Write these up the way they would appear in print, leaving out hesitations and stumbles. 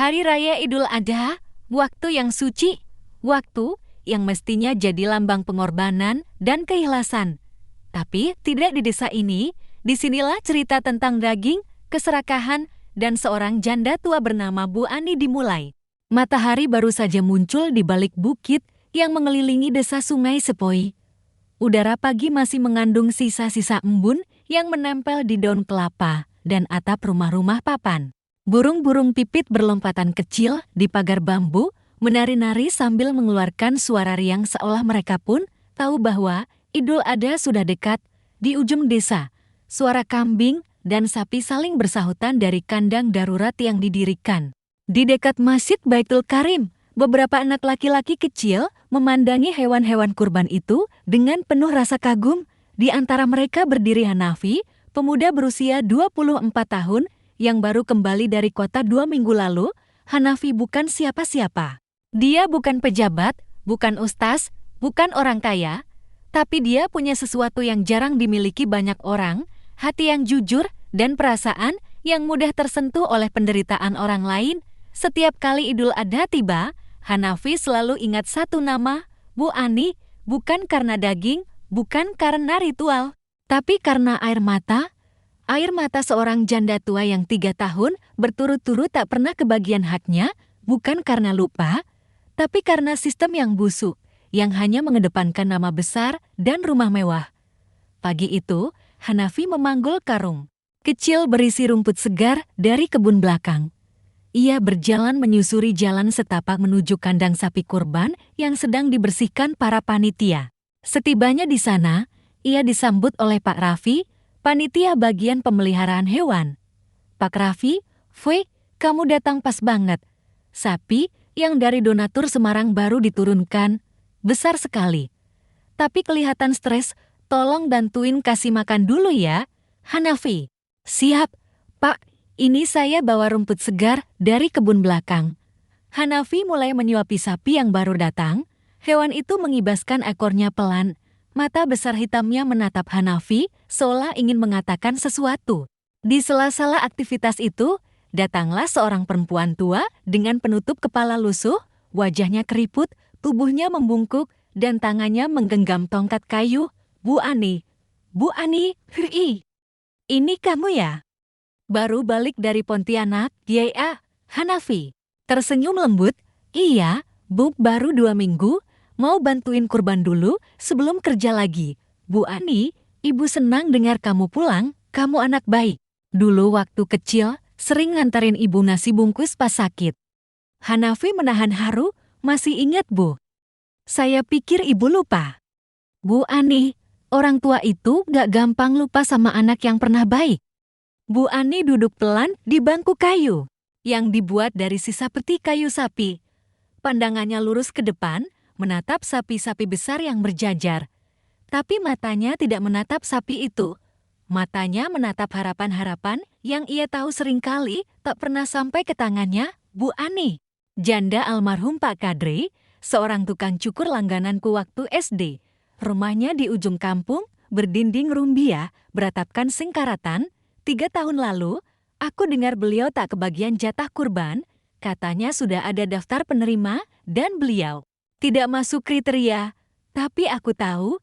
Hari Raya Idul Adha, waktu yang suci, waktu yang mestinya jadi lambang pengorbanan dan keikhlasan. Tapi tidak di desa ini, disinilah cerita tentang daging, keserakahan, dan seorang janda tua bernama Bu Ani dimulai. Matahari baru saja muncul di balik bukit yang mengelilingi desa Sungai Sepoi. Udara pagi masih mengandung sisa-sisa embun yang menempel di daun kelapa dan atap rumah-rumah papan. Burung-burung pipit berlompatan kecil di pagar bambu, menari-nari sambil mengeluarkan suara riang seolah mereka pun tahu bahwa Idul Adha sudah dekat. Di ujung desa, suara kambing dan sapi saling bersahutan dari kandang darurat yang didirikan. Di dekat Masjid Baitul Karim, beberapa anak laki-laki kecil memandangi hewan-hewan kurban itu dengan penuh rasa kagum. Di antara mereka berdiri Hanafi, pemuda berusia 24 tahun yang baru kembali dari kota 2 minggu lalu. Hanafi bukan siapa-siapa. Dia bukan pejabat, bukan ustaz, bukan orang kaya, tapi dia punya sesuatu yang jarang dimiliki banyak orang, hati yang jujur dan perasaan yang mudah tersentuh oleh penderitaan orang lain. Setiap kali Idul Adha tiba, Hanafi selalu ingat satu nama, Bu Ani, bukan karena daging, bukan karena ritual, tapi karena air mata seorang janda tua yang 3 tahun berturut-turut tak pernah kebagian haknya, bukan karena lupa, tapi karena sistem yang busuk, yang hanya mengedepankan nama besar dan rumah mewah. Pagi itu, Hanafi memanggul karung kecil berisi rumput segar dari kebun belakang. Ia berjalan menyusuri jalan setapak menuju kandang sapi kurban yang sedang dibersihkan para panitia. Setibanya di sana, ia disambut oleh Pak Raffi, panitia bagian pemeliharaan hewan. Pak Raffi, "Fwe, kamu datang pas banget. Sapi yang dari donatur Semarang baru diturunkan, besar sekali. Tapi kelihatan stres, tolong bantuin kasih makan dulu ya." Hanafi, "Siap, Pak. Ini saya bawa rumput segar dari kebun belakang." Hanafi mulai menyuapi sapi yang baru datang. Hewan itu mengibaskan ekornya pelan. Mata besar hitamnya menatap Hanafi, seolah ingin mengatakan sesuatu. Di sela-sela aktivitas itu, datanglah seorang perempuan tua dengan penutup kepala lusuh, wajahnya keriput, tubuhnya membungkuk, dan tangannya menggenggam tongkat kayu. "Bu Ani, Bu Ani, ini kamu ya? Baru balik dari Pontianak, ya?" Hanafi tersenyum lembut, "Iya, Bu, baru 2 minggu, mau bantuin kurban dulu sebelum kerja lagi." "Bu Ani, Ibu senang dengar kamu pulang, kamu anak baik. Dulu waktu kecil, sering nganterin Ibu nasi bungkus pas sakit." Hanafi menahan haru, "Masih ingat, Bu? Saya pikir Ibu lupa." "Bu Ani, orang tua itu gak gampang lupa sama anak yang pernah baik." Bu Ani duduk pelan di bangku kayu yang dibuat dari sisa peti kayu sapi. Pandangannya lurus ke depan, menatap sapi-sapi besar yang berjajar. Tapi matanya tidak menatap sapi itu. Matanya menatap harapan-harapan yang ia tahu seringkali tak pernah sampai ke tangannya. Bu Ani, janda almarhum Pak Kadri, seorang tukang cukur langgananku waktu SD. Rumahnya di ujung kampung, berdinding rumbia, beratapkan singkaratan. 3 tahun lalu, aku dengar beliau tak kebagian jatah kurban. Katanya sudah ada daftar penerima dan beliau tidak masuk kriteria. Tapi aku tahu,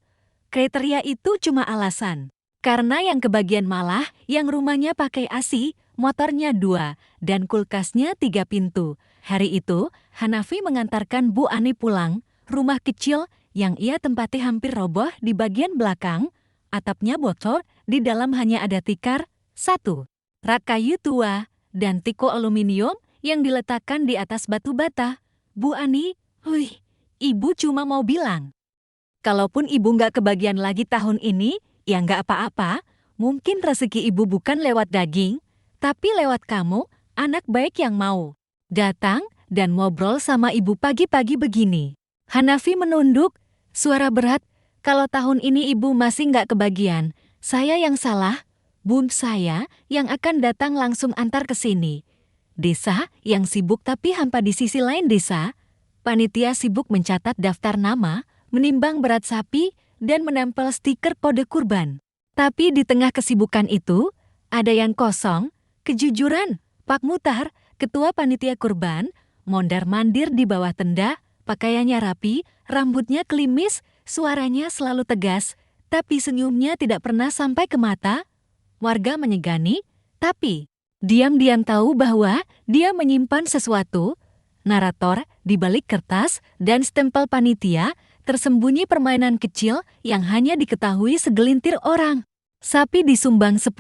kriteria itu cuma alasan. Karena yang kebagian malah yang rumahnya pakai AC, motornya 2, dan kulkasnya 3 pintu. Hari itu, Hanafi mengantarkan Bu Ani pulang. Rumah kecil yang ia tempati hampir roboh di bagian belakang. Atapnya bocor, di dalam hanya ada tikar, 1 rak kayu tua, dan tiko aluminium yang diletakkan di atas batu bata. "Bu Ani, Ibu cuma mau bilang, kalaupun Ibu nggak kebagian lagi tahun ini, ya nggak apa-apa. Mungkin rezeki Ibu bukan lewat daging, tapi lewat kamu, anak baik yang mau datang dan ngobrol sama Ibu pagi-pagi begini." Hanafi menunduk, suara berat, "Kalau tahun ini Ibu masih nggak kebagian, saya yang salah. Bun, saya yang akan datang langsung antar ke sini." Desa yang sibuk tapi hampa di sisi lain desa. Panitia sibuk mencatat daftar nama, menimbang berat sapi, dan menempel stiker kode kurban. Tapi di tengah kesibukan itu, ada yang kosong, kejujuran, Pak Mutar, Ketua panitia kurban, mondar-mandir di bawah tenda, pakaiannya rapi, rambutnya klimis, suaranya selalu tegas, tapi senyumnya tidak pernah sampai ke mata. Warga menyegani, tapi diam-diam tahu bahwa dia menyimpan sesuatu. Narator, di balik kertas dan stempel panitia, tersembunyi permainan kecil yang hanya diketahui segelintir orang. Sapi disumbang 10,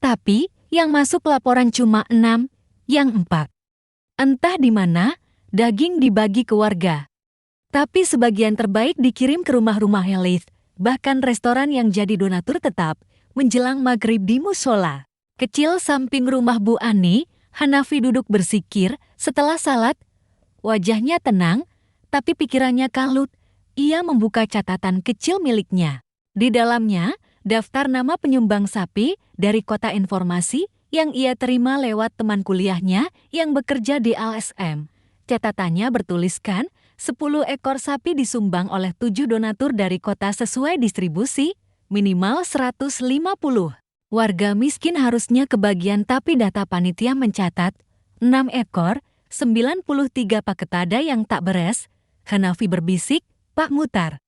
tapi yang masuk laporan cuma 6, yang 4. Entah di mana, daging dibagi ke warga. Tapi sebagian terbaik dikirim ke rumah-rumah elit, bahkan restoran yang jadi donatur tetap, menjelang maghrib di musola. Kecil samping rumah Bu Ani, Hanafi duduk bersikir setelah salat. Wajahnya tenang, tapi pikirannya kalut. Ia membuka catatan kecil miliknya. Di dalamnya, daftar nama penyumbang sapi dari kota informasi yang ia terima lewat teman kuliahnya yang bekerja di LSM. Catatannya bertuliskan, 10 ekor sapi disumbang oleh 7 donatur dari kota sesuai distribusi, minimal 150. Warga miskin harusnya kebagian, tapi data panitia mencatat 6 ekor, 93 paket ada yang tak beres. Hanafi berbisik, Pak Mutar.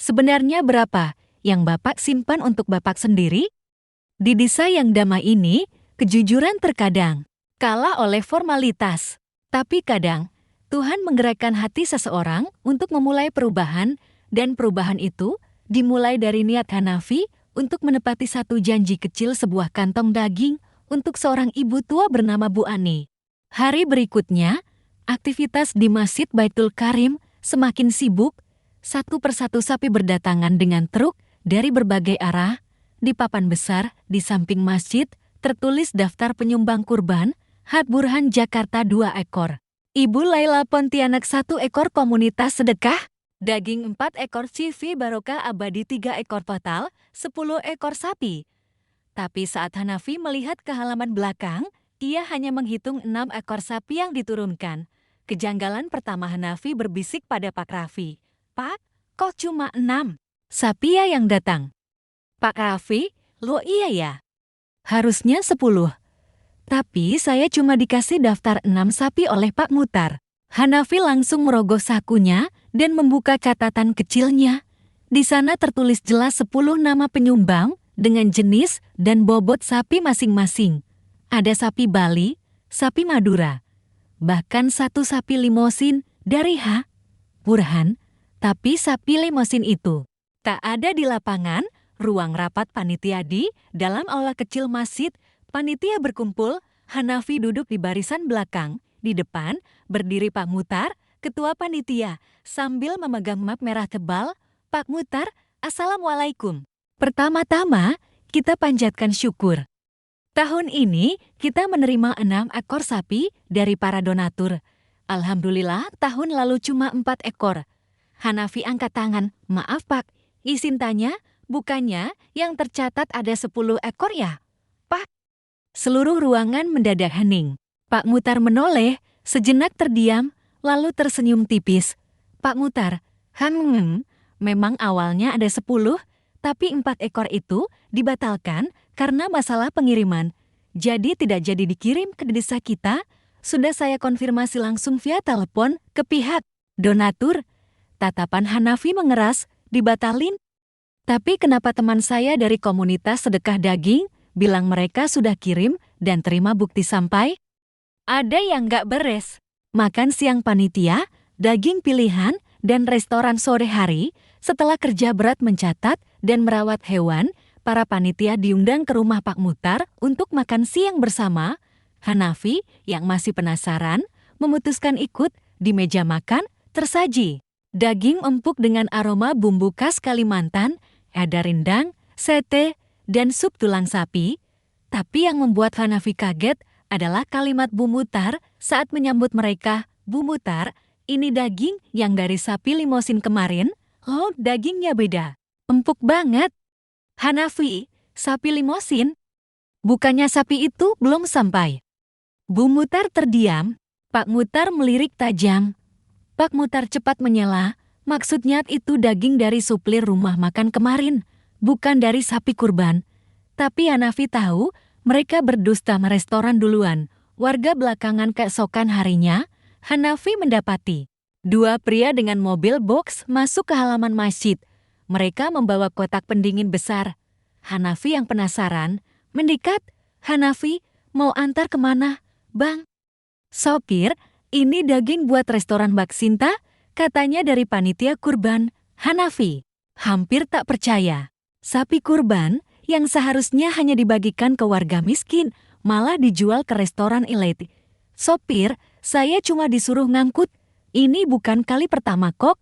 Sebenarnya berapa yang Bapak simpan untuk Bapak sendiri? Di desa yang damai ini, kejujuran terkadang kalah oleh formalitas. Tapi kadang, Tuhan menggerakkan hati seseorang untuk memulai perubahan, dan perubahan itu dimulai dari niat Hanafi untuk menepati satu janji kecil, sebuah kantong daging untuk seorang ibu tua bernama Bu Ani. Hari berikutnya, aktivitas di Masjid Baitul Karim semakin sibuk. Satu persatu sapi berdatangan dengan truk dari berbagai arah. Di papan besar di samping masjid tertulis daftar penyumbang kurban, Had Burhan Jakarta 2 ekor. Ibu Laila Pontianak 1 ekor komunitas sedekah. Daging 4 ekor, CV Barokah Abadi 3 ekor, total 10 ekor sapi. Tapi saat Hanafi melihat ke halaman belakang, ia hanya menghitung 6 ekor sapi yang diturunkan. Kejanggalan pertama Hanafi berbisik pada Pak Raffi. Pak, kok cuma 6 sapi ya yang datang? Pak Raffi, lo iya ya? Harusnya 10. Tapi saya cuma dikasih daftar 6 sapi oleh Pak Mutar. Hanafi langsung merogoh sakunya dan membuka catatan kecilnya. Di sana tertulis jelas 10 nama penyumbang dengan jenis dan bobot sapi masing-masing. Ada sapi Bali, sapi Madura, bahkan 1 sapi limosin dari H. Burhan, tapi sapi limosin itu tak ada di lapangan. Ruang rapat panitia di dalam aula kecil masjid. Panitia berkumpul, Hanafi duduk di barisan belakang. Di depan berdiri Pak Mutar, ketua panitia, sambil memegang map merah tebal. Pak Mutar, Assalamualaikum. Pertama-tama, kita panjatkan syukur. Tahun ini kita menerima 6 ekor sapi dari para donatur. Alhamdulillah, tahun lalu cuma 4 ekor. Hanafi angkat tangan. Maaf Pak, izin tanya, bukannya yang tercatat ada 10 ekor ya? Pak. Seluruh ruangan mendadak hening. Pak Mutar menoleh, sejenak terdiam, lalu tersenyum tipis. Pak Mutar, memang awalnya ada 10, tapi 4 ekor itu dibatalkan karena masalah pengiriman. Jadi tidak jadi dikirim ke desa kita. Sudah saya konfirmasi langsung via telepon ke pihak donatur. Tatapan Hanafi mengeras, dibatalin. Tapi kenapa teman saya dari komunitas sedekah daging bilang mereka sudah kirim dan terima bukti sampai? Ada yang gak beres. Makan siang panitia, daging pilihan, dan restoran sore hari. Setelah kerja berat mencatat dan merawat hewan, para panitia diundang ke rumah Pak Mutar untuk makan siang bersama. Hanafi, yang masih penasaran, memutuskan ikut. Di meja makan, tersaji daging empuk dengan aroma bumbu khas Kalimantan, ada rindang, sete, dan sup tulang sapi. Tapi yang membuat Hanafi kaget adalah kalimat Bu Mutar saat menyambut mereka. Bu Mutar, ini daging yang dari sapi limosin kemarin. Oh, dagingnya beda. Empuk banget. Hanafi, sapi limosin? Bukannya sapi itu belum sampai? Bu Mutar terdiam. Pak Mutar melirik tajam. Pak Mutar cepat menyela. Maksudnya itu daging dari suplir rumah makan kemarin, bukan dari sapi kurban. Tapi Hanafi tahu mereka berdusta restoran duluan. Warga belakangan keesokan harinya, Hanafi mendapati 2 pria dengan mobil box masuk ke halaman masjid. Mereka membawa kotak pendingin besar. Hanafi yang penasaran, mendekat. "Hanafi, mau antar kemana, Bang?" "Sopir, ini daging buat restoran Mbak Sinta," katanya dari panitia kurban. Hanafi hampir tak percaya. Sapi kurban yang seharusnya hanya dibagikan ke warga miskin, malah dijual ke restoran elit. "Sopir, saya cuma disuruh ngangkut. Ini bukan kali pertama kok.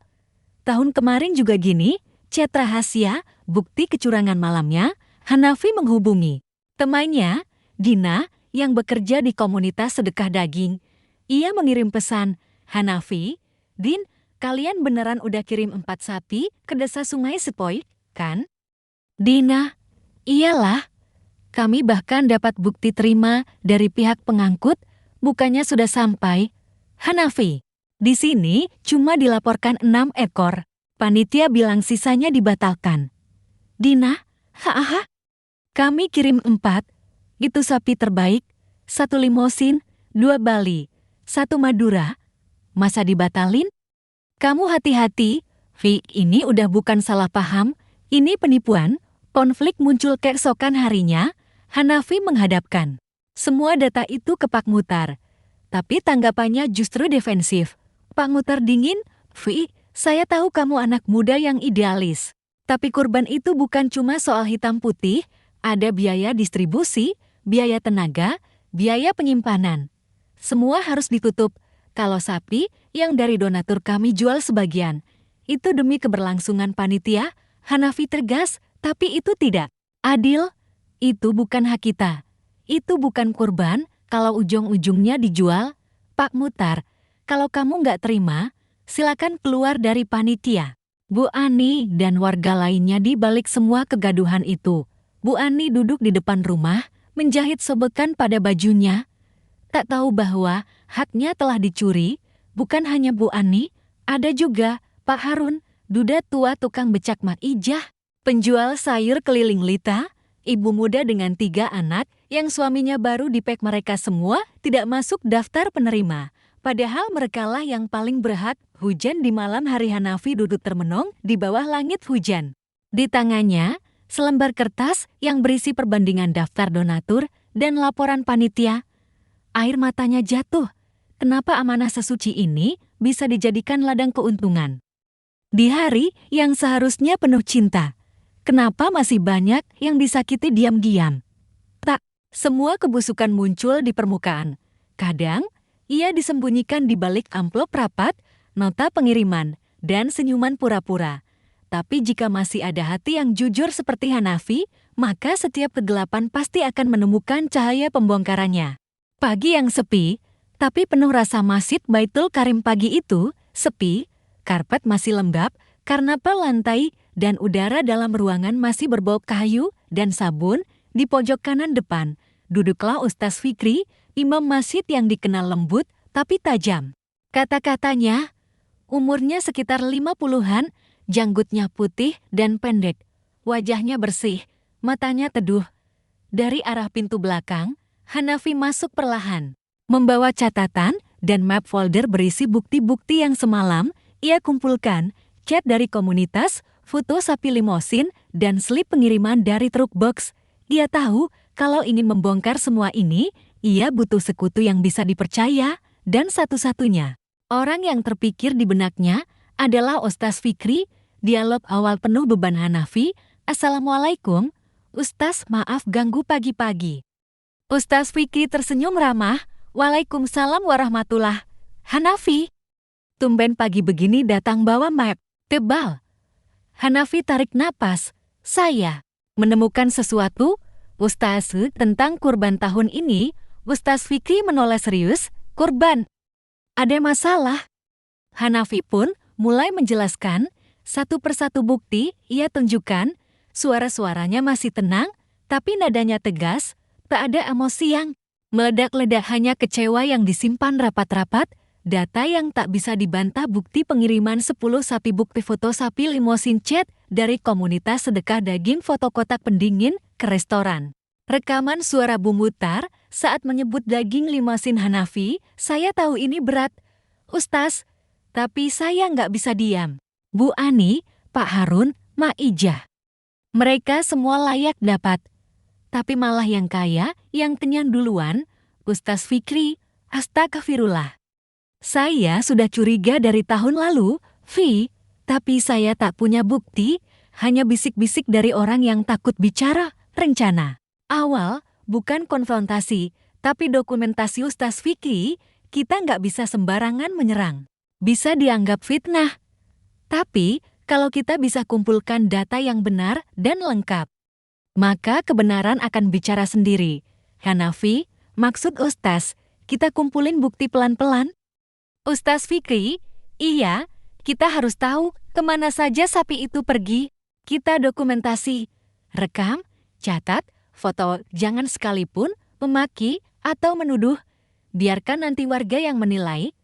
Tahun kemarin juga gini." Chat rahasia, bukti kecurangan malamnya, Hanafi menghubungi temannya, Dina, yang bekerja di komunitas sedekah daging. Ia mengirim pesan, "Hanafi, Din, kalian beneran udah kirim 4 sapi ke desa Sungai Sepoi, kan?" "Dina, iyalah. Kami bahkan dapat bukti terima dari pihak pengangkut, bukannya sudah sampai." "Hanafi, di sini cuma dilaporkan 6 ekor. Panitia bilang sisanya dibatalkan." "Dina, hahaha. Kami kirim 4. Itu sapi terbaik, 1 limosin, 2 Bali, 1 Madura. Masa dibatalin?" "Kamu hati-hati, Vi, ini udah bukan salah paham, ini penipuan." Konflik muncul keesokan harinya, Hanafi menghadapkan semua data itu ke Pak Mutar. Tapi tanggapannya justru defensif. Pak Mutar dingin, "Vi, saya tahu kamu anak muda yang idealis. Tapi kurban itu bukan cuma soal hitam putih, ada biaya distribusi, biaya tenaga, biaya penyimpanan. Semua harus ditutup. Kalau sapi yang dari donatur kami jual sebagian. Itu demi keberlangsungan panitia." Hanafi tegas, "Tapi itu tidak adil. Itu bukan hak kita. Itu bukan kurban kalau ujung-ujungnya dijual." "Pak Mutar, kalau kamu nggak terima, silakan keluar dari panitia." Bu Ani dan warga lainnya di balik semua kegaduhan itu. Bu Ani duduk di depan rumah, menjahit sobekan pada bajunya. Tak tahu bahwa haknya telah dicuri. Bukan hanya Bu Ani, ada juga Pak Harun, duda tua tukang becak Mak Ijah, penjual sayur keliling Lita, ibu muda dengan 3 anak yang suaminya baru dipek. Mereka semua tidak masuk daftar penerima. Padahal merekalah yang paling berhak. Hujan di malam hari, Hanafi duduk termenung di bawah langit hujan. Di tangannya, selembar kertas yang berisi perbandingan daftar donatur dan laporan panitia. Air matanya jatuh. Kenapa amanah sesuci ini bisa dijadikan ladang keuntungan? Di hari yang seharusnya penuh cinta, kenapa masih banyak yang disakiti diam-diam? Tak, semua kebusukan muncul di permukaan. Kadang, ia disembunyikan di balik amplop rapat, nota pengiriman, dan senyuman pura-pura. Tapi jika masih ada hati yang jujur seperti Hanafi, maka setiap kegelapan pasti akan menemukan cahaya pembongkarannya. Pagi yang sepi, tapi penuh rasa Masjid Baitul Karim. Pagi itu sepi, karpet masih lembab karena lantai dan udara dalam ruangan masih berbau kayu dan sabun. Di pojok kanan depan, duduklah Ustaz Fikri, imam masjid yang dikenal lembut tapi tajam. Kata-katanya, umurnya sekitar 50-an, janggutnya putih dan pendek, wajahnya bersih, matanya teduh. Dari arah pintu belakang, Hanafi masuk perlahan, membawa catatan dan map folder berisi bukti-bukti yang semalam ia kumpulkan, chat dari komunitas, foto sapi limosin, dan slip pengiriman dari truk box. Ia tahu kalau ingin membongkar semua ini, ia butuh sekutu yang bisa dipercaya, dan satu-satunya orang yang terpikir di benaknya adalah Ustaz Fikri. Dialog awal penuh beban Hanafi. "Assalamualaikum, Ustaz, maaf ganggu pagi-pagi." Ustaz Fikri tersenyum ramah. "Waalaikumsalam warahmatullah." "Hanafi, tumben pagi begini datang bawa map tebal." Hanafi tarik napas. "Saya menemukan sesuatu, Ustaz, tentang kurban tahun ini." Ustaz Fikri menoleh serius. "Kurban? Ada masalah?" Hanafi pun mulai menjelaskan. Satu persatu bukti ia tunjukkan. Suara-suaranya masih tenang, tapi nadanya tegas. Tak ada emosi yang meledak-ledak, hanya kecewa yang disimpan rapat-rapat. Data yang tak bisa dibantah, bukti pengiriman 10 sapi, bukti foto sapi limosin, chat dari komunitas sedekah daging, foto kotak pendingin ke restoran, rekaman suara Bu Mutar, saat menyebut daging limasin Hanafi. Saya tahu ini berat, Ustaz, tapi saya nggak bisa diam. Bu Ani, Pak Harun, Mak Ijah. Mereka semua layak dapat. Tapi malah yang kaya, yang kenyang duluan, Ustaz Fikri, astagfirullah. Saya sudah curiga dari tahun lalu, Vi, tapi saya tak punya bukti, hanya bisik-bisik dari orang yang takut bicara, rencana. Awal, bukan konfrontasi, tapi dokumentasi Ustaz Fikri, kita nggak bisa sembarangan menyerang. Bisa dianggap fitnah. Tapi, kalau kita bisa kumpulkan data yang benar dan lengkap, maka kebenaran akan bicara sendiri. Hanafi, maksud Ustaz, kita kumpulin bukti pelan-pelan. Ustaz Fikri, iya, kita harus tahu kemana saja sapi itu pergi. Kita dokumentasi, rekam, catat, foto, jangan sekalipun memaki atau menuduh. Biarkan nanti warga yang menilai.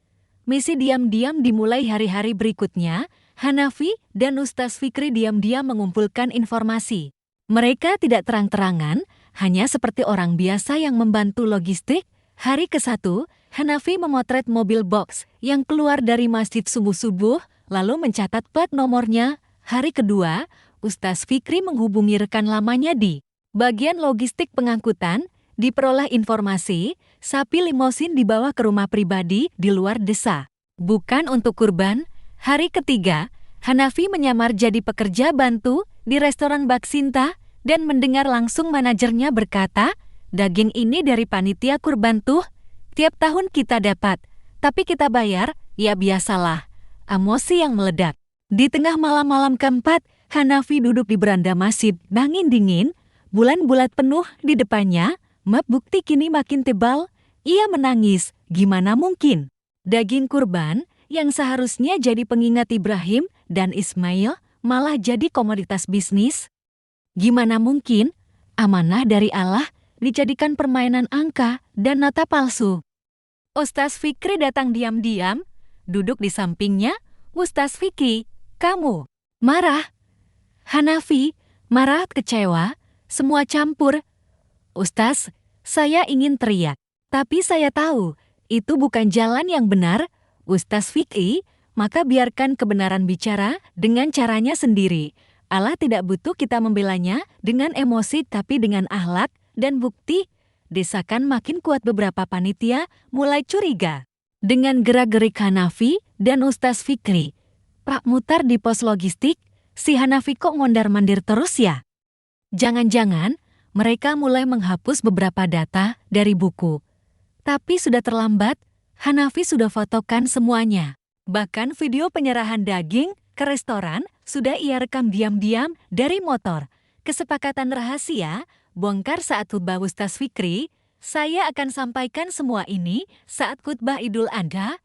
Misi diam-diam dimulai hari-hari berikutnya. Hanafi dan Ustaz Fikri diam-diam mengumpulkan informasi. Mereka tidak terang-terangan, hanya seperti orang biasa yang membantu logistik. Hari ke-1, Hanafi memotret mobil box yang keluar dari masjid subuh-subuh, lalu mencatat plat nomornya. Hari kedua, Ustaz Fikri menghubungi rekan lamanya di bagian logistik pengangkutan, diperoleh informasi, sapi limosin dibawa ke rumah pribadi di luar desa. Bukan untuk kurban. Hari ketiga, Hanafi menyamar jadi pekerja bantu di restoran Baksinta dan mendengar langsung manajernya berkata, daging ini dari panitia kurban tuh, tiap tahun kita dapat, tapi kita bayar, ya biasalah. Emosi yang meledak. Di tengah malam-malam keempat, Hanafi duduk di beranda masjid, angin dingin, bulan bulat penuh di depannya, map bukti kini makin tebal, ia menangis, gimana mungkin? Daging kurban, yang seharusnya jadi pengingat Ibrahim dan Ismail, malah jadi komoditas bisnis? Gimana mungkin amanah dari Allah dijadikan permainan angka dan nota palsu? Ustaz Fikri datang diam-diam, duduk di sampingnya. Ustaz Fikri, kamu marah? Hanafi, marah, kecewa, semua campur. Ustaz, saya ingin teriak, tapi saya tahu itu bukan jalan yang benar. Ustaz Fikri, maka biarkan kebenaran bicara dengan caranya sendiri. Allah tidak butuh kita membelanya dengan emosi tapi dengan akhlak dan bukti. Desakan makin kuat, beberapa panitia mulai curiga dengan gerak-gerik Hanafi dan Ustaz Fikri. Pak Mutar di pos logistik, si Hanafi kok mondar-mandir terus ya? Jangan-jangan mereka mulai menghapus beberapa data dari buku. Tapi sudah terlambat. Hanafi sudah fotokan semuanya. Bahkan video penyerahan daging ke restoran sudah ia rekam diam-diam dari motor. Kesepakatan rahasia bongkar saat khutbah Ustaz Fikri. Saya akan sampaikan semua ini saat khutbah Idul Adha.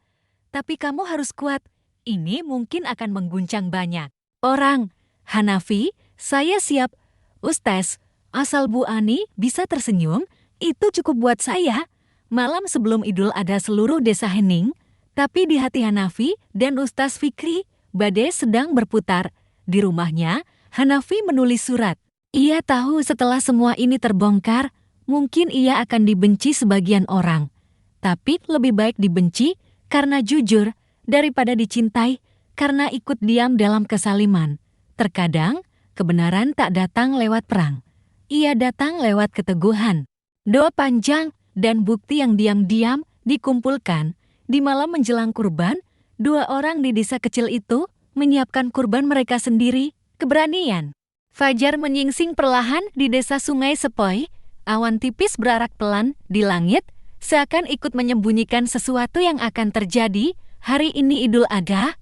Tapi kamu harus kuat. Ini mungkin akan mengguncang banyak orang. Hanafi, saya siap. Ustaz, asal Bu Ani bisa tersenyum, itu cukup buat saya. Malam sebelum Idul Adha seluruh desa hening, tapi di hati Hanafi dan Ustaz Fikri, badai sedang berputar. Di rumahnya, Hanafi menulis surat. Ia tahu setelah semua ini terbongkar, mungkin ia akan dibenci sebagian orang. Tapi lebih baik dibenci karena jujur, daripada dicintai karena ikut diam dalam kesaliman. Terkadang, kebenaran tak datang lewat perang. Ia datang lewat keteguhan. Doa panjang dan bukti yang diam-diam dikumpulkan. Di malam menjelang kurban, 2 orang di desa kecil itu menyiapkan kurban mereka sendiri. Keberanian. Fajar menyingsing perlahan di desa Sungai Sepoi. Awan tipis berarak pelan di langit, seakan ikut menyembunyikan sesuatu yang akan terjadi hari ini Idul Adha.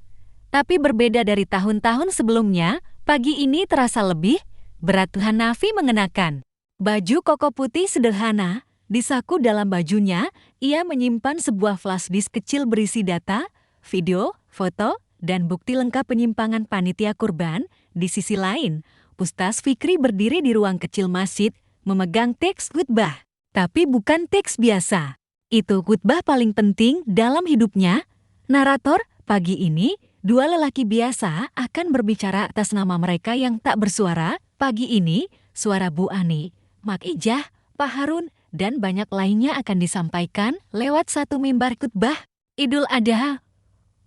Tapi berbeda dari tahun-tahun sebelumnya, pagi ini terasa lebih berat. Hanafi mengenakan baju koko putih sederhana. Di saku dalam bajunya, ia menyimpan sebuah flash disk kecil berisi data, video, foto, dan bukti lengkap penyimpangan panitia kurban. Di sisi lain, Ustaz Fikri berdiri di ruang kecil masjid, memegang teks khutbah. Tapi bukan teks biasa. Itu khutbah paling penting dalam hidupnya. Narator, pagi ini, 2 lelaki biasa akan berbicara atas nama mereka yang tak bersuara. Pagi ini, suara Bu Ani, Mak Ijah, Pak Harun, dan banyak lainnya akan disampaikan lewat satu mimbar khutbah. Idul Adha.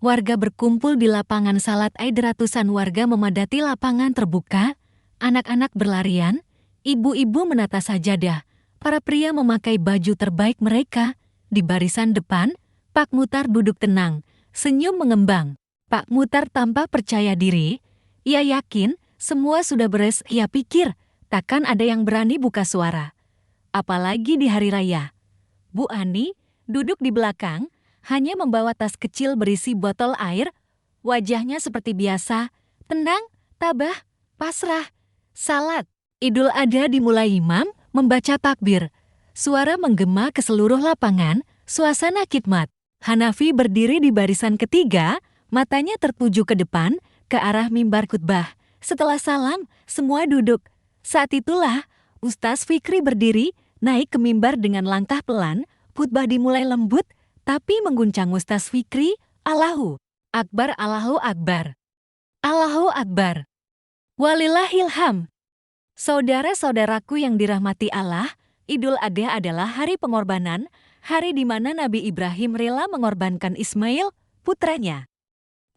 Warga berkumpul di lapangan salat Id. Ratusan warga memadati lapangan terbuka, anak-anak berlarian, ibu-ibu menata sajadah, para pria memakai baju terbaik mereka. Di barisan depan, Pak Mutar duduk tenang, senyum mengembang. Pak Mutar tampak percaya diri. Ia yakin semua sudah beres. Ia pikir, takkan ada yang berani buka suara. Apalagi di hari raya. Bu Ani duduk di belakang, hanya membawa tas kecil berisi botol air. Wajahnya seperti biasa, tenang, tabah, pasrah. Salat Idul Adha dimulai imam membaca takbir. Suara menggema ke seluruh lapangan, suasana khidmat. Hanafi berdiri di barisan ketiga, matanya tertuju ke depan, ke arah mimbar khutbah. Setelah salam, semua duduk. Saat itulah, Ustaz Fikri berdiri, naik ke mimbar dengan langkah pelan. Khutbah dimulai lembut, tapi mengguncang Ustaz Fikri. Allahu Akbar, Allahu Akbar. Allahu Akbar. Walillahilham. Saudara-saudaraku yang dirahmati Allah, Idul Adha adalah hari pengorbanan, hari di mana Nabi Ibrahim rela mengorbankan Ismail, putranya.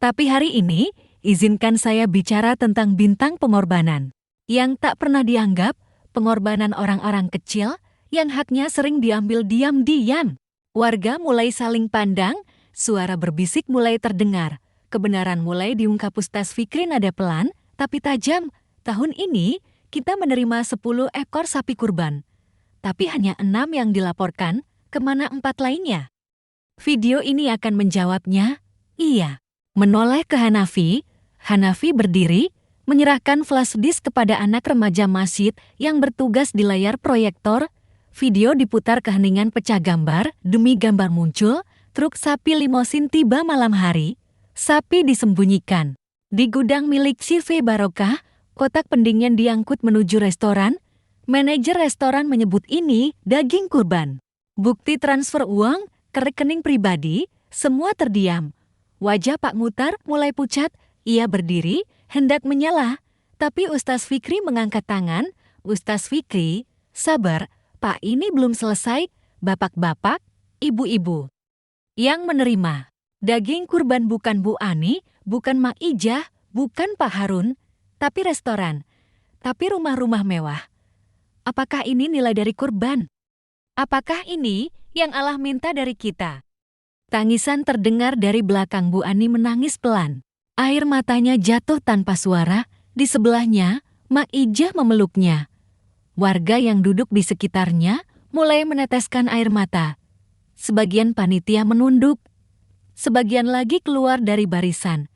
Tapi hari ini, izinkan saya bicara tentang bintang pengorbanan yang tak pernah dianggap, pengorbanan orang-orang kecil yang haknya sering diambil diam-diam. Warga mulai saling pandang, suara berbisik mulai terdengar, kebenaran mulai diungkap. Ustaz Fikri nada pelan, tapi tajam. Tahun ini, kita menerima 10 ekor sapi kurban. Tapi hanya 6 yang dilaporkan, kemana 4 lainnya? Video ini akan menjawabnya, iya. Menoleh ke Hanafi, Hanafi berdiri, menyerahkan flash disk kepada anak remaja masjid yang bertugas di layar proyektor. Video diputar keheningan pecah gambar, demi gambar muncul, truk sapi limosin tiba malam hari. Sapi disembunyikan di gudang milik CV Barokah, kotak pendingin diangkut menuju restoran. Manajer restoran menyebut ini daging kurban. Bukti transfer uang ke rekening pribadi, semua terdiam. Wajah Pak Mutar mulai pucat, ia berdiri, hendak menyela. Tapi Ustaz Fikri mengangkat tangan. Ustaz Fikri, sabar, Pak, ini belum selesai. Bapak-bapak, ibu-ibu yang menerima daging kurban bukan Bu Ani, bukan Mak Ijah, bukan Pak Harun, tapi restoran, tapi rumah-rumah mewah. Apakah ini nilai dari kurban? Apakah ini yang Allah minta dari kita? Tangisan terdengar dari belakang. Bu Ani menangis pelan. Air matanya jatuh tanpa suara. Di sebelahnya, Mak Ijah memeluknya. Warga yang duduk di sekitarnya mulai meneteskan air mata. Sebagian panitia menunduk. Sebagian lagi keluar dari barisan.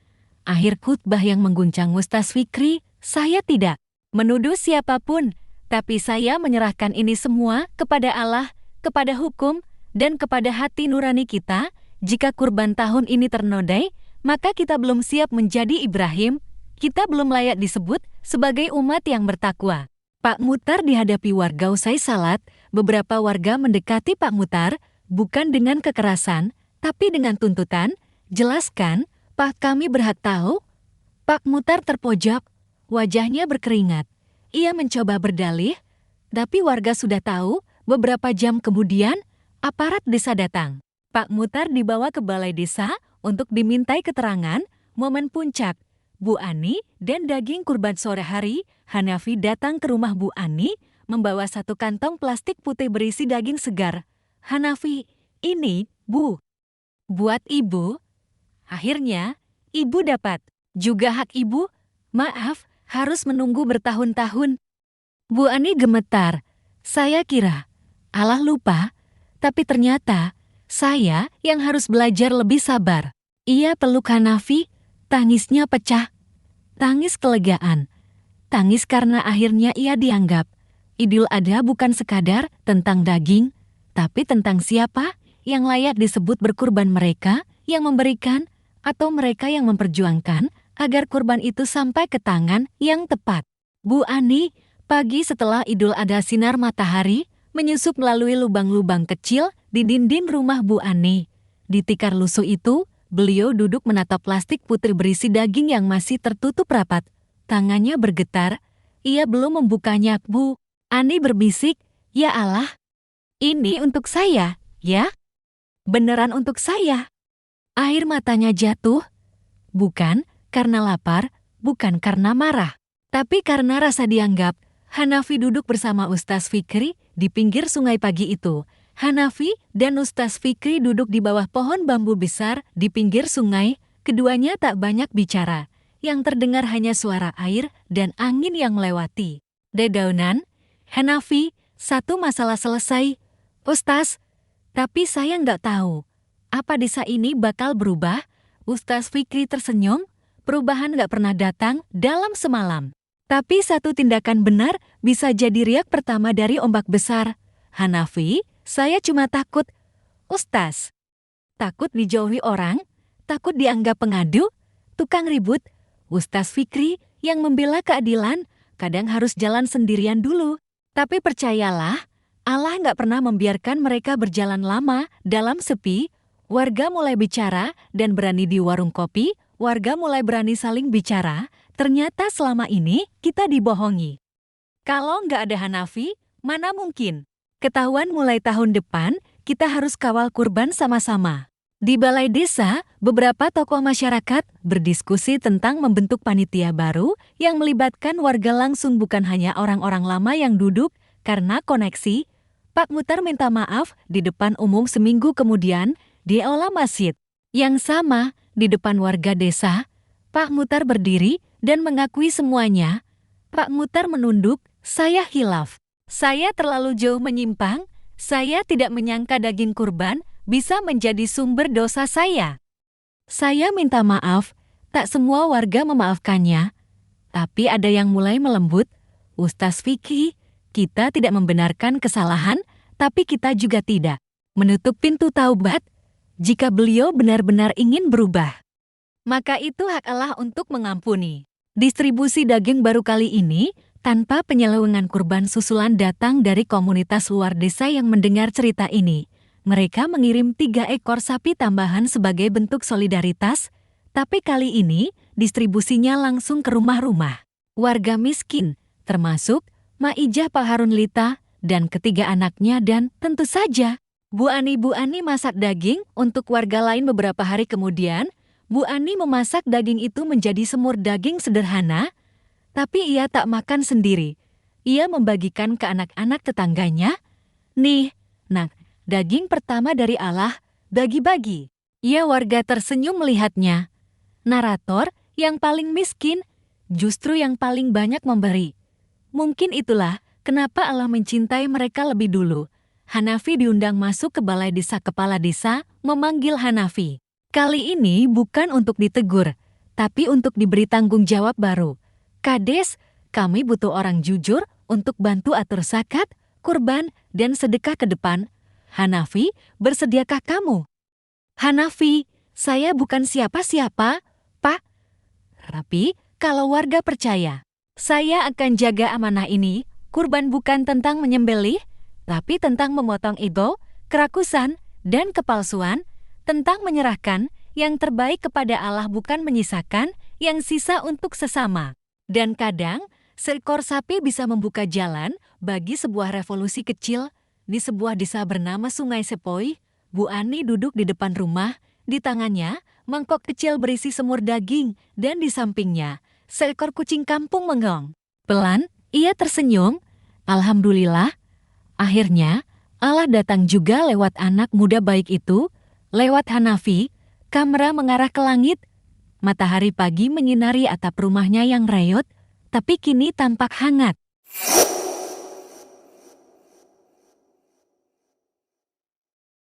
Akhir khutbah yang mengguncang Ustaz Fikri, saya tidak menuduh siapapun, tapi saya menyerahkan ini semua kepada Allah, kepada hukum, dan kepada hati nurani kita. Jika kurban tahun ini ternodai, maka kita belum siap menjadi Ibrahim. Kita belum layak disebut sebagai umat yang bertakwa. Pak Mutar dihadapi warga usai salat. Beberapa warga mendekati Pak Mutar, bukan dengan kekerasan, tapi dengan tuntutan. Jelaskan, Pak, kami berhak tahu. Pak Mutar terpojok, wajahnya berkeringat. Ia mencoba berdalih, tapi warga sudah tahu. Beberapa jam kemudian, aparat desa datang. Pak Mutar dibawa ke balai desa untuk dimintai keterangan. Momen puncak, Bu Ani dan daging kurban. Sore hari, Hanafi datang ke rumah Bu Ani, membawa satu kantong plastik putih berisi daging segar. Hanafi, ini, Bu, buat Ibu. Akhirnya, Ibu dapat. Juga hak Ibu. Maaf, harus menunggu bertahun-tahun. Bu Ani gemetar. Saya kira Allah lupa, tapi ternyata saya yang harus belajar lebih sabar. Ia peluk Hanafi, tangisnya pecah. Tangis kelegaan. Tangis karena akhirnya ia dianggap. Idul Adha bukan sekadar tentang daging, tapi tentang siapa yang layak disebut berkurban, mereka yang memberikan atau mereka yang memperjuangkan agar kurban itu sampai ke tangan yang tepat. Bu Ani, pagi setelah Idul Adha sinar matahari menyusup melalui lubang-lubang kecil di dinding rumah Bu Ani. Di tikar lusuh itu, beliau duduk menatap plastik putih berisi daging yang masih tertutup rapat. Tangannya bergetar. Ia belum membukanya. Bu Ani berbisik, "Ya Allah, Ini untuk saya, ya? Beneran untuk saya. Air matanya jatuh, bukan karena lapar, bukan karena marah, tapi karena rasa dianggap. Hanafi duduk bersama Ustaz Fikri di pinggir sungai pagi itu. Hanafi dan Ustaz Fikri duduk di bawah pohon bambu besar di pinggir sungai. Keduanya tak banyak bicara. Yang terdengar hanya suara air dan angin yang melewati dedaunan. Hanafi, satu masalah selesai. Ustaz, tapi saya nggak tahu. Apa desa ini bakal berubah? Ustaz Fikri tersenyum. Perubahan nggak pernah datang dalam semalam. Tapi satu tindakan benar bisa jadi riak pertama dari ombak besar. Hanafi, saya cuma takut. Ustaz, takut dijauhi orang? Takut dianggap pengadu? Tukang ribut? Ustaz Fikri yang membela keadilan kadang harus jalan sendirian dulu. Tapi percayalah, Allah nggak pernah membiarkan mereka berjalan lama dalam sepi. Warga mulai bicara dan berani di warung kopi. Warga mulai berani saling bicara. Ternyata selama ini kita dibohongi. Kalau nggak ada Hanafi, mana mungkin? Ketahuan mulai tahun depan, kita harus kawal kurban sama-sama. Di balai desa, beberapa tokoh masyarakat berdiskusi tentang membentuk panitia baru yang melibatkan warga langsung, bukan hanya orang-orang lama yang duduk karena koneksi. Pak Mutar minta maaf di depan umum seminggu kemudian di aula masjid. Yang sama, di depan warga desa, Pak Mutar berdiri dan mengakui semuanya. Pak Mutar menunduk, saya hilaf. Saya terlalu jauh menyimpang. Saya tidak menyangka daging kurban bisa menjadi sumber dosa saya. Saya minta maaf, tak semua warga memaafkannya. Tapi ada yang mulai melembut. Ustaz Fikri, kita tidak membenarkan kesalahan, tapi kita juga tidak menutup pintu taubat. Jika beliau benar-benar ingin berubah, maka itu hak Allah untuk mengampuni. Distribusi daging baru kali ini tanpa penyelewengan kurban susulan datang dari komunitas luar desa yang mendengar cerita ini. Mereka mengirim 3 ekor sapi tambahan sebagai bentuk solidaritas, tapi kali ini distribusinya langsung ke rumah-rumah warga miskin, termasuk Maijah Pak Harun Lita dan ketiga anaknya, dan tentu saja Bu Ani masak daging untuk warga lain. Beberapa hari kemudian, Bu Ani memasak daging itu menjadi semur daging sederhana, tapi ia tak makan sendiri. Ia membagikan ke anak-anak tetangganya. Nih, nak, daging pertama dari Allah, bagi-bagi. Ia warga tersenyum melihatnya. Narator yang paling miskin, justru yang paling banyak memberi. Mungkin itulah kenapa Allah mencintai mereka lebih dulu. Hanafi diundang masuk ke balai desa. Kepala desa memanggil Hanafi. Kali ini bukan untuk ditegur, tapi untuk diberi tanggung jawab baru. Kades, kami butuh orang jujur untuk bantu atur zakat, kurban, dan sedekah ke depan. Hanafi, bersediakah kamu? Hanafi, saya bukan siapa-siapa, Pak. Tapi, kalau warga percaya, saya akan jaga amanah ini. Kurban bukan tentang menyembelih, tapi tentang memotong ego, kerakusan, dan kepalsuan, tentang menyerahkan yang terbaik kepada Allah, bukan menyisakan yang sisa untuk sesama. Dan kadang, seekor sapi bisa membuka jalan bagi sebuah revolusi kecil. Di sebuah desa bernama Sungai Sepoi, Bu Ani duduk di depan rumah, di tangannya mangkok kecil berisi semur daging, dan di sampingnya seekor kucing kampung menggong. Pelan, ia tersenyum. Alhamdulillah, akhirnya Allah datang juga lewat anak muda baik itu, lewat Hanafi. Kamera mengarah ke langit. Matahari pagi menyinari atap rumahnya yang reyot, tapi kini tampak hangat.